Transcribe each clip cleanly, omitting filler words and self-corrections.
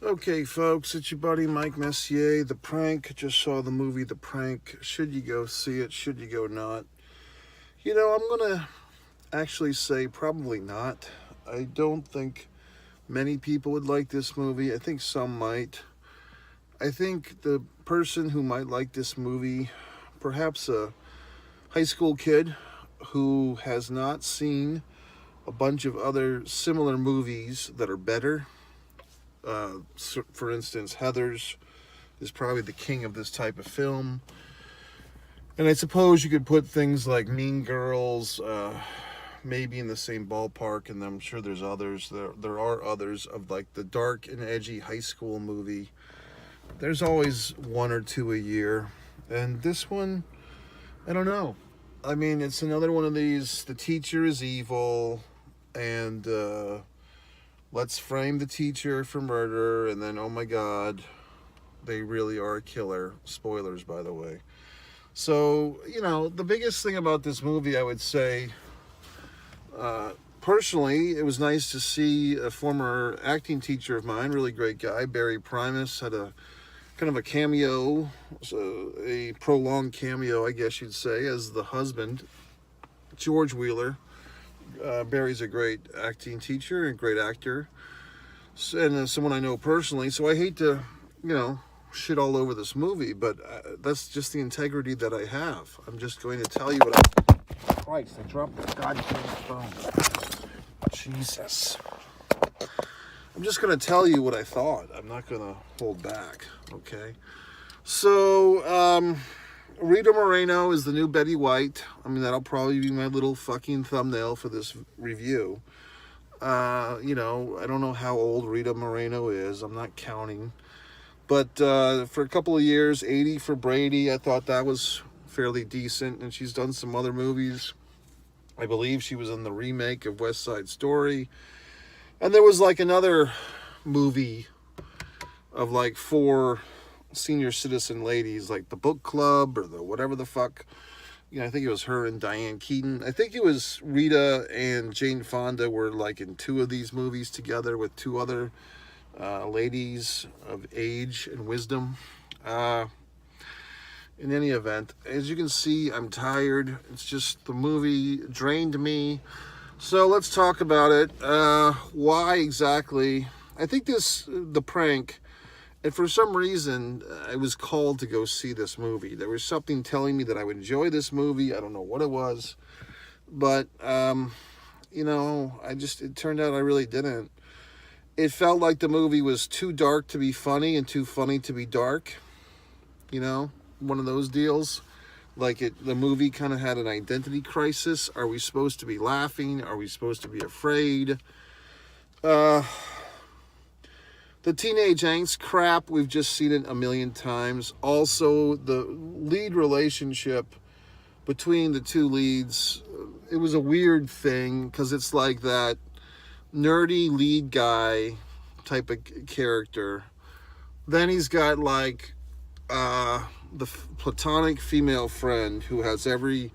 Okay, folks, it's your buddy Mike Messier. The Prank. Just saw the movie The Prank. Should you go see it? Should you go not? I'm going to actually say probably not. I don't think many people would like this movie. I think some might. I think the person who might like this movie, perhaps a high school kid who has not seen a bunch of other similar movies that are better. For instance, Heathers is probably the king of this type of film. And I suppose you could put things like Mean Girls maybe in the same ballpark, and I'm sure there's others. There are others of like the dark and edgy high school movie. There's always one or two a year. And this one, I don't know. I mean, it's another one of these, the teacher is evil, and let's frame the teacher for murder, and then, oh my God, they really are a killer. Spoilers, by the way. So, the biggest thing about this movie, I would say, personally, it was nice to see a former acting teacher of mine, really great guy, Barry Primus, had a kind of a cameo, a prolonged cameo, I guess you'd say, as the husband, George Wheeler. Barry's a great acting teacher and great actor, and someone I know personally. So I hate to, shit all over this movie, but that's just the integrity that I have. I'm just going to tell you what Christ, I dropped the goddamn phone. Jesus. I'm just going to tell you what I thought. I'm not going to hold back, okay? So, Rita Moreno is the new Betty White. I mean, that'll probably be my little fucking thumbnail for this review. I don't know how old Rita Moreno is. I'm not counting. But for a couple of years, 80 for Brady, I thought that was fairly decent. And she's done some other movies. I believe she was in the remake of West Side Story. And there was like another movie of like 4 senior citizen ladies, like the book club or the whatever the fuck. I think it was her and Diane Keaton. I think it was Rita and Jane Fonda were like in 2 of these movies together with 2 other ladies of age and wisdom. In any event, as you can see, I'm tired. It's just the movie drained me. So let's talk about it. Why exactly? I think The Prank, and for some reason, I was called to go see this movie. There was something telling me that I would enjoy this movie. I don't know what it was. But, it turned out I really didn't. It felt like the movie was too dark to be funny and too funny to be dark. One of those deals. Like the movie kind of had an identity crisis. Are we supposed to be laughing? Are we supposed to be afraid? The teenage angst crap, we've just seen it a million times. Also, the lead relationship between the 2 leads, it was a weird thing because it's like that nerdy lead guy type of character. Then he's got like the platonic female friend who has every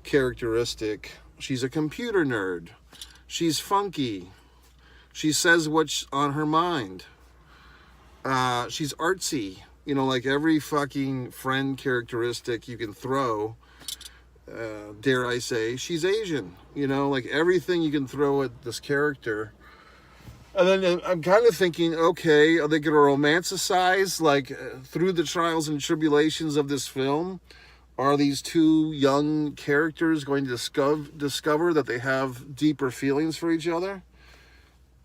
characteristic. She's a computer nerd. She's funky. She says what's on her mind. She's artsy. Like every fucking friend characteristic you can throw. Dare I say, she's Asian. Like everything you can throw at this character. And then I'm kind of thinking, okay, are they going to romanticize, like, through the trials and tribulations of this film? Are these 2 young characters going to discover that they have deeper feelings for each other?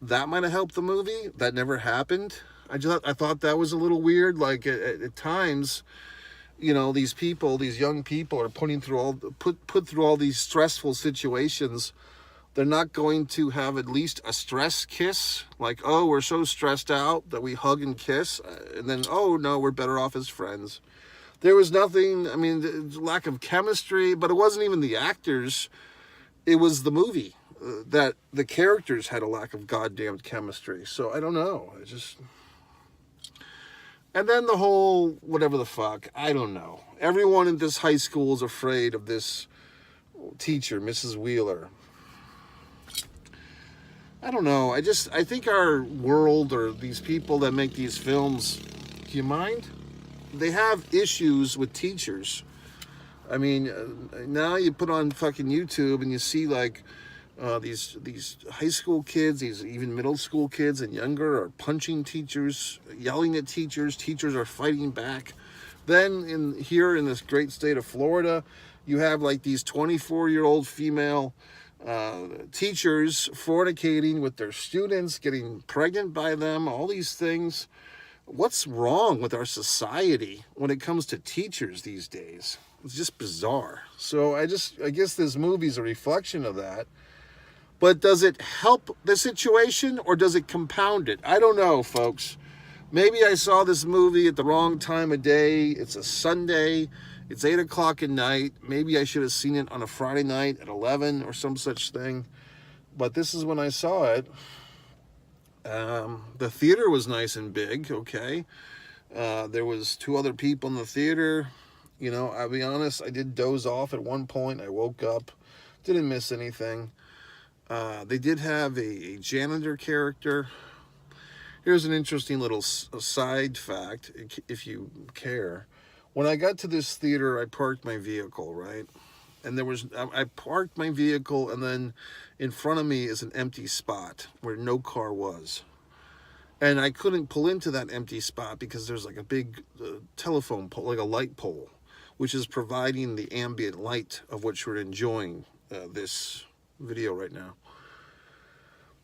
That might have helped the movie. That never happened. I thought that was a little weird. Like, at times, these young people are put through all these stressful situations. They're not going to have at least a stress kiss. Like, oh, we're so stressed out that we hug and kiss. And then, oh, no, we're better off as friends. There was nothing, lack of chemistry. But it wasn't even the actors. It was the movie. That the characters had a lack of goddamn chemistry. So, I don't know. And then the whole whatever the fuck. I don't know. Everyone in this high school is afraid of this teacher, Mrs. Wheeler. I don't know. I think our world, or these people that make these films, do you mind? They have issues with teachers. I mean, now you put on fucking YouTube and you see like these high school kids, these even middle school kids and younger are punching teachers, yelling at teachers. Teachers are fighting back. Then here in this great state of Florida, you have like these 24-year-old female teachers fornicating with their students, getting pregnant by them, all these things. What's wrong with our society when it comes to teachers these days? It's just bizarre. So I guess this movie's a reflection of that. But does it help the situation or does it compound it? I don't know, folks. Maybe I saw this movie at the wrong time of day. It's a Sunday. It's 8 o'clock at night. Maybe I should have seen it on a Friday night at 11 or some such thing. But this is when I saw it. The theater was nice and big, okay? There was 2 other people in the theater. You know, I'll be honest, I did doze off at one point. I woke up, didn't miss anything. They did have a janitor character. Here's an interesting little side fact, if you care. When I got to this theater, I parked my vehicle, right? And I parked my vehicle, and then in front of me is an empty spot where no car was. And I couldn't pull into that empty spot because there's like a big telephone pole, like a light pole, which is providing the ambient light of which we're enjoying this video right now.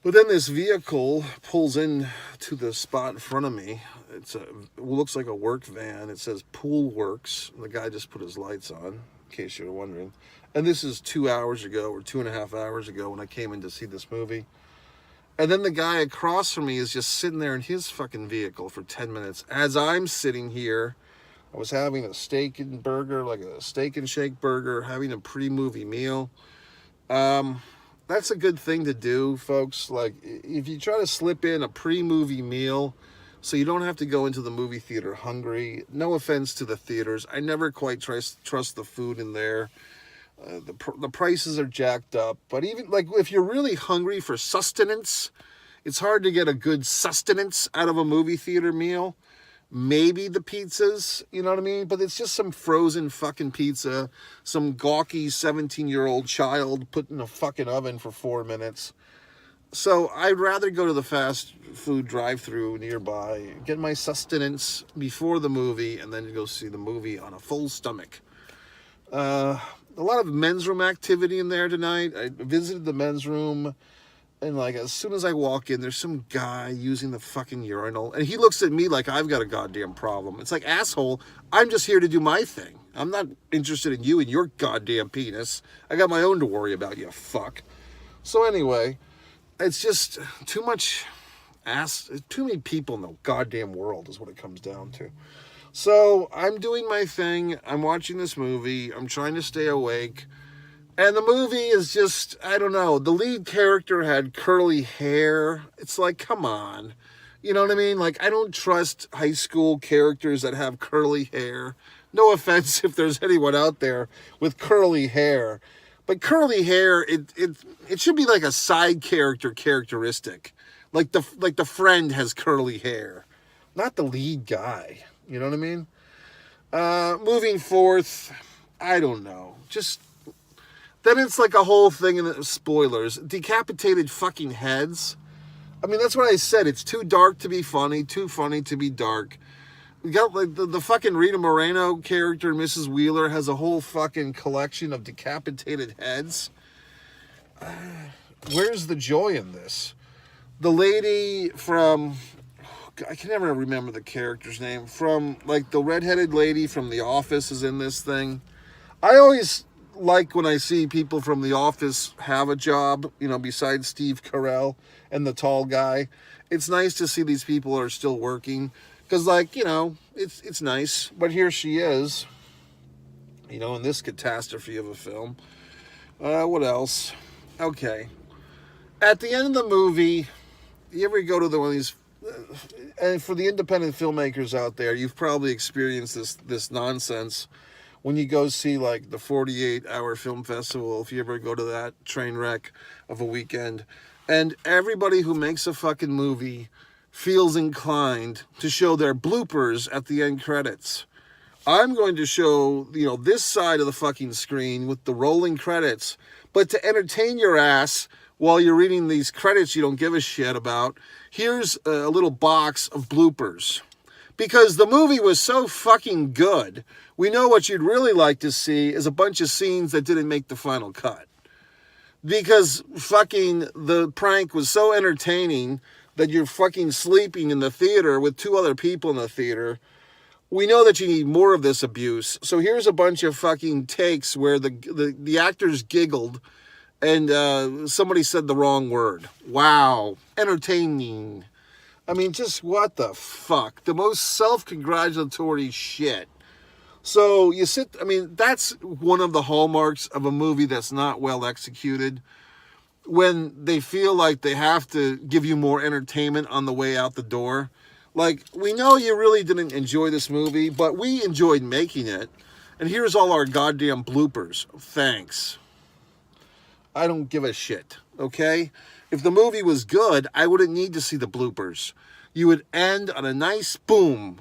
But then this vehicle pulls in to the spot in front of me. It looks like a work van. It says Pool Works. The guy just put his lights on, in case you're wondering. And this is 2 hours ago or 2.5 hours ago when I came in to see this movie. And then the guy across from me is just sitting there in his fucking vehicle for 10 minutes. As I'm sitting here, I was having a steak and burger, like a steak and shake burger, having a pre-movie meal. That's a good thing to do, folks. Like, if you try to slip in a pre-movie meal so you don't have to go into the movie theater hungry. No offense to the theaters. I never quite trust the food in there. The prices are jacked up. But even, like, if you're really hungry for sustenance, it's hard to get a good sustenance out of a movie theater meal. Maybe the pizzas, you know what I mean? But it's just some frozen fucking pizza, some gawky 17-year-old child put in a fucking oven for 4 minutes. So I'd rather go to the fast food drive-thru nearby, get my sustenance before the movie, and then go see the movie on a full stomach. A lot of men's room activity in there tonight. I visited the men's room. And, like, as soon as I walk in, there's some guy using the fucking urinal. And he looks at me like I've got a goddamn problem. It's like, asshole, I'm just here to do my thing. I'm not interested in you and your goddamn penis. I got my own to worry about, you fuck. So anyway, it's just too many people in the goddamn world is what it comes down to. So I'm doing my thing. I'm watching this movie. I'm trying to stay awake. And the movie is just, I don't know, the lead character had curly hair. It's like, come on. You know what I mean? Like, I don't trust high school characters that have curly hair. No offense if there's anyone out there with curly hair. But curly hair, it should be like a side characteristic. Like the friend has curly hair. Not the lead guy. You know what I mean? Moving forth, I don't know. Just... Then it's like a whole thing in the spoilers. Decapitated fucking heads. I mean, that's what I said. It's too dark to be funny. Too funny to be dark. We got like the fucking Rita Moreno character, Mrs. Wheeler, has a whole fucking collection of decapitated heads. Where's the joy in this? The lady from... I can never remember the character's name. From, like, the redheaded lady from The Office is in this thing. I always... like when I see people from The Office have a job, you know, besides Steve Carell and the tall guy. It's nice to see these people are still working because, like, you know, it's nice. But here she is, you know, in this catastrophe of a film. What else? Okay. At the end of the movie, you ever go to one of these, and for the independent filmmakers out there, you've probably experienced this nonsense. When you go see, like, the 48-hour film festival, if you ever go to that train wreck of a weekend, And everybody who makes a fucking movie feels inclined to show their bloopers at the end credits. I'm going to show, this side of the fucking screen with the rolling credits, but to entertain your ass while you're reading these credits you don't give a shit about, here's a little box of bloopers. Because the movie was so fucking good, we know what you'd really like to see is a bunch of scenes that didn't make the final cut. Because fucking the prank was so entertaining that you're fucking sleeping in the theater with 2 other people in the theater. We know that you need more of this abuse. So here's a bunch of fucking takes where the actors giggled and somebody said the wrong word. Wow. Entertaining. I mean, just what the fuck? The most self-congratulatory shit. So that's one of the hallmarks of a movie that's not well executed. When they feel like they have to give you more entertainment on the way out the door. Like, we know you really didn't enjoy this movie, but we enjoyed making it. And here's all our goddamn bloopers. Thanks. I don't give a shit, okay? If the movie was good, I wouldn't need to see the bloopers. You would end on a nice boom,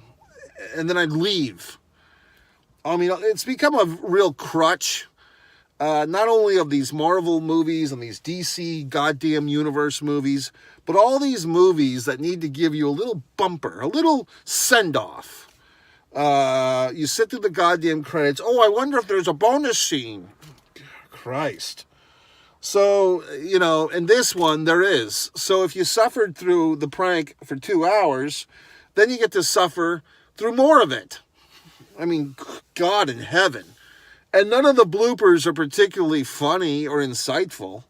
and then I'd leave. I mean, it's become a real crutch, not only of these Marvel movies and these DC goddamn universe movies, but all these movies that need to give you a little bumper, a little send-off. You sit through the goddamn credits. Oh, I wonder if there's a bonus scene. Christ. So, in this one, there is. So if you suffered through the prank for 2 hours, then you get to suffer through more of it. I mean, God in heaven. And none of the bloopers are particularly funny or insightful.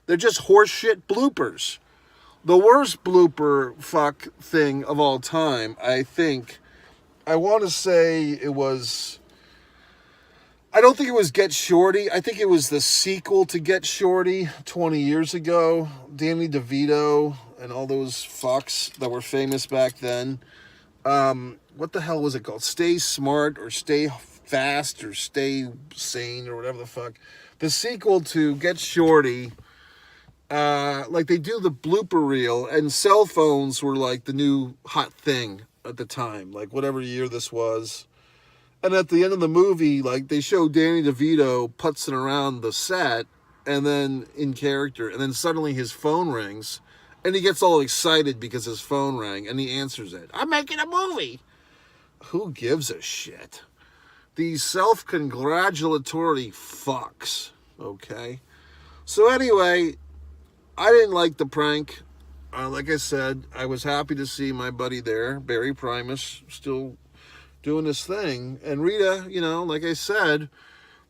They're just horseshit bloopers. The worst blooper fuck thing of all time, I think, I want to say it was... I don't think it was Get Shorty. I think it was the sequel to Get Shorty 20 years ago. Danny DeVito and all those fucks that were famous back then. What the hell was it called? Stay Smart or Stay Fast or Stay Sane or whatever the fuck. The sequel to Get Shorty, like they do the blooper reel, and cell phones were like the new hot thing at the time, like whatever year this was. And at the end of the movie, like, they show Danny DeVito putzing around the set, and then in character, and then suddenly his phone rings, and he gets all excited because his phone rang, and he answers it. I'm making a movie! Who gives a shit? These self-congratulatory fucks, okay? So anyway, I didn't like the prank. Like I said, I was happy to see my buddy there, Barry Primus, still doing this thing. And Rita, like I said,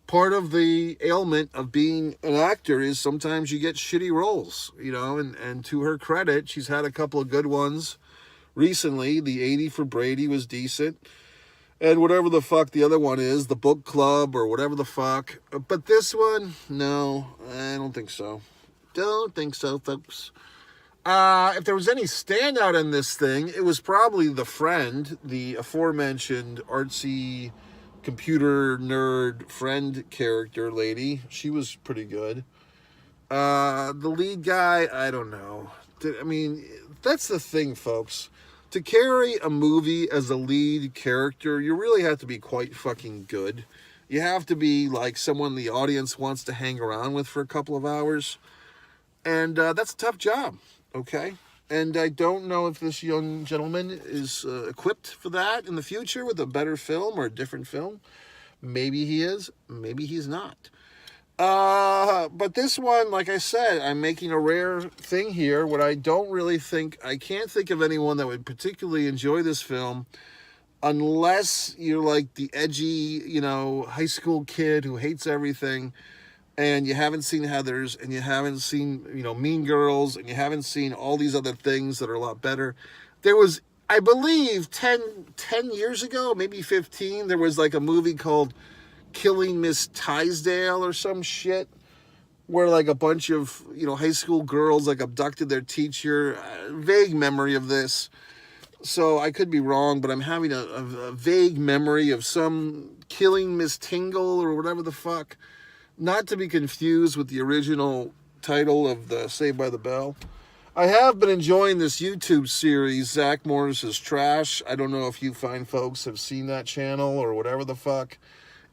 part of the ailment of being an actor is sometimes you get shitty roles, and to her credit, she's had a couple of good ones recently. The 80 for Brady was decent, and whatever the fuck the other one is, The Book Club or whatever the fuck. But this one, no, I don't think so. Don't think so, folks. If there was any standout in this thing, it was probably the friend, the aforementioned artsy computer nerd friend character lady. She was pretty good. The lead guy, I don't know. I mean, that's the thing, folks. To carry a movie as a lead character, you really have to be quite fucking good. You have to be like someone the audience wants to hang around with for a couple of hours. And that's a tough job. Okay, and I don't know if this young gentleman is equipped for that in the future with a better film or a different film. Maybe he is, maybe he's not. But this one, like I said, I'm making a rare thing here. What I can't think of anyone that would particularly enjoy this film unless you're like the edgy, high school kid who hates everything. And you haven't seen Heathers, and you haven't seen, Mean Girls, and you haven't seen all these other things that are a lot better. There was, I believe, 10 years ago, maybe 15, there was like a movie called Killing Miss Tisdale or some shit, where like a bunch of, high school girls like abducted their teacher. Vague memory of this. So I could be wrong, but I'm having a vague memory of some Killing Miss Tingle or whatever the fuck. Not to be confused with the original title of the Saved by the Bell. I have been enjoying this YouTube series, Zach Morris's Trash. I don't know if you fine folks have seen that channel or whatever the fuck.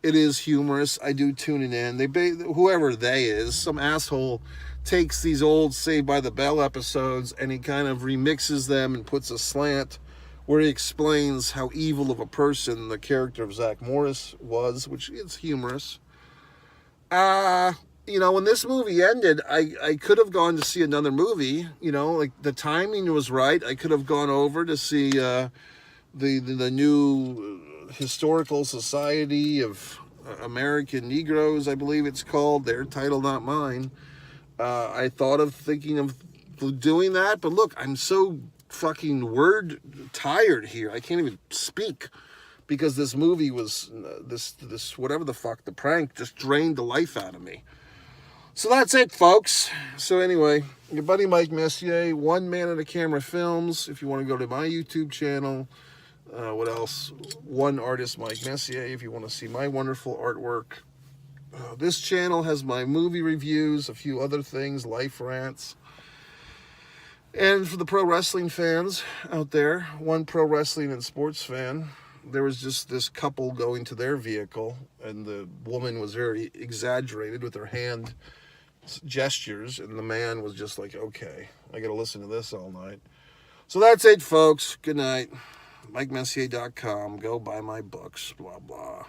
It is humorous. I do tune it in. Whoever they is, some asshole takes these old Saved by the Bell episodes and he kind of remixes them and puts a slant where he explains how evil of a person the character of Zach Morris was, which is humorous. When this movie ended, I could have gone to see another movie. Like the timing was right. I could have gone over to see the new Historical Society of American Negroes, I believe it's called. Their title, not mine. I thought of thinking of doing that, but look, I'm so fucking word tired here. I can't even speak because this movie was this whatever the fuck, the prank just drained the life out of me. So that's it, folks. So anyway, your buddy Mike Messier, One Man at a Camera Films. If you want to go to my YouTube channel, what else? One Artist Mike Messier. If you want to see my wonderful artwork. This channel has my movie reviews, a few other things, life rants. And for the pro wrestling fans out there, one pro wrestling and sports fan, there was just this couple going to their vehicle, and the woman was very exaggerated with her hand gestures, and the man was just like, okay, I got to listen to this all night. So that's it, folks. Good night. MikeMessier.com. Go buy my books. Blah, blah.